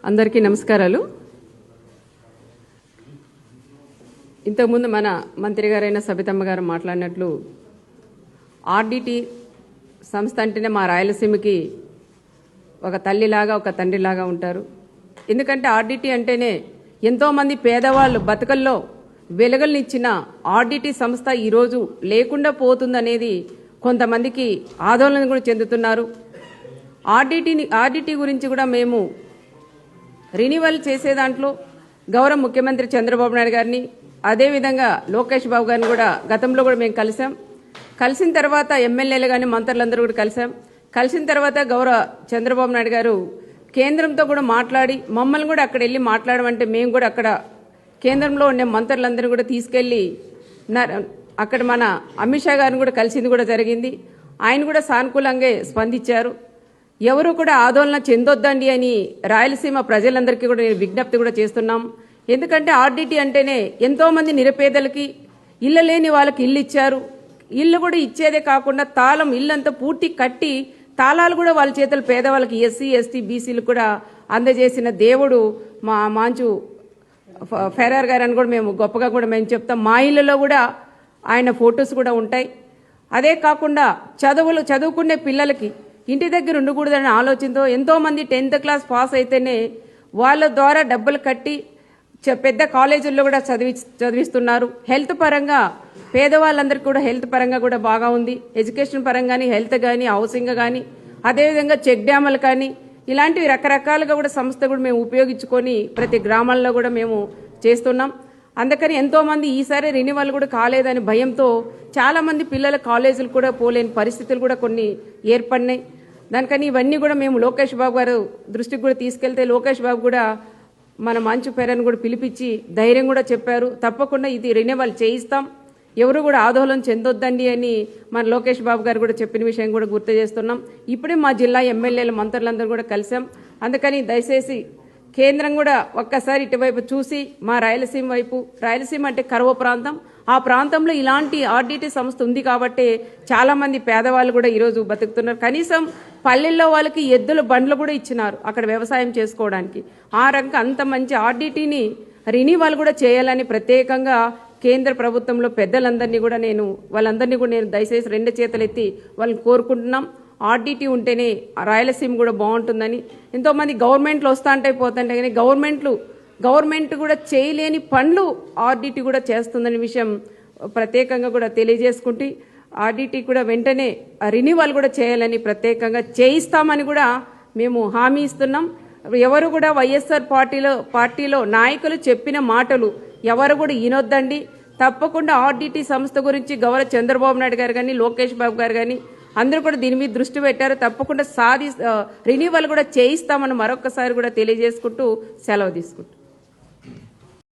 అందరికీ నమస్కారాలు. ఇంతకుముందు మన మంత్రి గారైన సబితమ్మ గారు మాట్లాడినట్లు ఆర్డిటి సంస్థ అంటేనే మా రాయలసీమకి ఒక తల్లిలాగా ఒక తండ్రిలాగా ఉంటారు. ఎందుకంటే ఆర్డిటి అంటేనే ఎంతోమంది పేదవాళ్ళు బతుకల్లో వెలుగులనిచ్చిన ఆర్డిటి సంస్థ ఈరోజు లేకుండా పోతుందనేది కొంతమందికి ఆందోళన కూడా చెందుతున్నారు. ఆర్డిటి గురించి కూడా మేము రెన్యువల్ చేసే దాంట్లో గౌరవ ముఖ్యమంత్రి చంద్రబాబు నాయుడు గారిని అదేవిధంగా లోకేష్ బాబు గారిని కూడా గతంలో కూడా మేము కలిసిన తర్వాత ఎమ్మెల్యేలు కానీ మంత్రులందరూ కూడా కలిసిన తర్వాత గౌరవ చంద్రబాబు నాయుడు గారు కేంద్రంతో కూడా మాట్లాడి మమ్మల్ని కూడా అక్కడ వెళ్ళి మాట్లాడమంటే మేము కూడా అక్కడ కేంద్రంలో ఉండే మంత్రులందరూ కూడా తీసుకెళ్లి అక్కడ మన అమిత్ షా గారిని కూడా కలిసింది కూడా జరిగింది. ఆయన కూడా సానుకూలంగా స్పందించారు. ఎవరు కూడా ఆందోళన చెందొద్దండి అని రాయలసీమ ప్రజలందరికీ కూడా నేను విజ్ఞప్తి కూడా చేస్తున్నాం. ఎందుకంటే ఆర్డిటి అంటేనే ఎంతోమంది నిరుపేదలకి ఇల్లు లేని వాళ్ళకి ఇల్లు ఇచ్చారు. ఇల్లు కూడా ఇచ్చేదే కాకుండా తాళం ఇల్లంతా పూర్తి కట్టి తాళాలు కూడా వాళ్ళ చేతులు పేదవాళ్ళకి ఎస్సీ ఎస్టీ బీసీలు కూడా అందజేసిన దేవుడు మా మాంచు ఫెరార్ గారు అని కూడా మేము గొప్పగా కూడా మేము చెప్తాం. మా ఇళ్ళలో కూడా ఆయన ఫొటోస్ కూడా ఉంటాయి. అదే కాకుండా చదువుకునే పిల్లలకి ఇంటి దగ్గర ఉండకూడదనే ఆలోచనతో ఎంతోమంది 10th క్లాస్ పాస్ అయితేనే వాళ్ళ ద్వారా డబ్బులు కట్టి పెద్ద కాలేజీల్లో కూడా చదివిస్తున్నారు. హెల్త్ పరంగా పేదవాళ్ళందరికీ కూడా హెల్త్ పరంగా కూడా బాగా ఉంది. ఎడ్యుకేషన్ పరంగా కానీ హెల్త్ కానీ హౌసింగ్ కానీ అదేవిధంగా చెక్ డ్యాములు కానీ ఇలాంటివి రకరకాలుగా కూడా సంస్థ కూడా మేము ఉపయోగించుకొని ప్రతి గ్రామాల్లో కూడా మేము చేస్తున్నాం. అందుకని ఎంతోమంది ఈసారి రెన్యువల్ కూడా కాలేదని భయంతో చాలామంది పిల్లల కాలేజీలు కూడా పోలేని పరిస్థితులు కూడా కొన్ని ఏర్పడినాయి. దానికని ఇవన్నీ కూడా మేము లోకేష్ బాబు గారు దృష్టికి కూడా తీసుకెళ్తే లోకేష్ బాబు కూడా మన మంచు పేరని కూడా పిలిపించి ధైర్యం కూడా చెప్పారు. తప్పకుండా ఇది రెన్యువల్ చేయిస్తాం, ఎవరు కూడా ఆందోళన చెందొద్దండి అని మన లోకేష్ బాబు గారు కూడా చెప్పిన విషయం కూడా గుర్తు చేస్తున్నాం. ఇప్పుడే మా జిల్లా ఎమ్మెల్యేలు మంత్రులందరూ కూడా కలిసాం. అందుకని దయచేసి కేంద్రం కూడా ఒక్కసారి ఇటువైపు చూసి మా రాయలసీమ వైపు, రాయలసీమ అంటే కరువు ప్రాంతం, ఆ ప్రాంతంలో ఇలాంటి ఆర్డిటి సంస్థ ఉంది కాబట్టి చాలా మంది పేదవాళ్ళు కూడా ఈరోజు బతుకుతున్నారు. కనీసం పల్లెల్లో వాళ్ళకి ఎద్దుల బండ్లు కూడా ఇచ్చినారు అక్కడ వ్యవసాయం చేసుకోవడానికి. ఆ రకంగా అంత మంచి ఆర్డిటిని రెన్యువల్ కూడా చేయాలని ప్రత్యేకంగా కేంద్ర ప్రభుత్వంలో పెద్దలందరినీ కూడా వాళ్ళందరినీ కూడా నేను దయచేసి 2 చేతులెత్తి వాళ్ళని కోరుకుంటున్నాం. ఆర్డిటి ఉంటేనే రాయలసీమ కూడా బాగుంటుందని. ఎంతోమంది గవర్నమెంట్లు వస్తాంటాయి పోతుంటాయి కానీ గవర్నమెంట్ కూడా చేయలేని పనులు ఆర్డిటి కూడా చేస్తుందనే విషయం ప్రత్యేకంగా కూడా తెలియజేసుకుంటూ ఆర్డిటి కూడా వెంటనే రెన్యువల్ కూడా చేయాలని ప్రత్యేకంగా చేయిస్తామని కూడా మేము హామీ ఇస్తున్నాం. ఎవరు కూడా వైఎస్ఆర్ పార్టీలో నాయకులు చెప్పిన మాటలు ఎవరు కూడా వినొద్దండి. తప్పకుండా ఆర్డిటి సంస్థ గురించి గౌరవ చంద్రబాబు నాయుడు గారు కానీ లోకేష్ బాబు గారు కానీ అందరూ కూడా దీని మీద దృష్టి పెట్టారు. తప్పకుండా రెన్యువల్ కూడా చేయిస్తామని మరొకసారి కూడా తెలియజేసుకుంటూ సెలవు తీసుకుంటాం.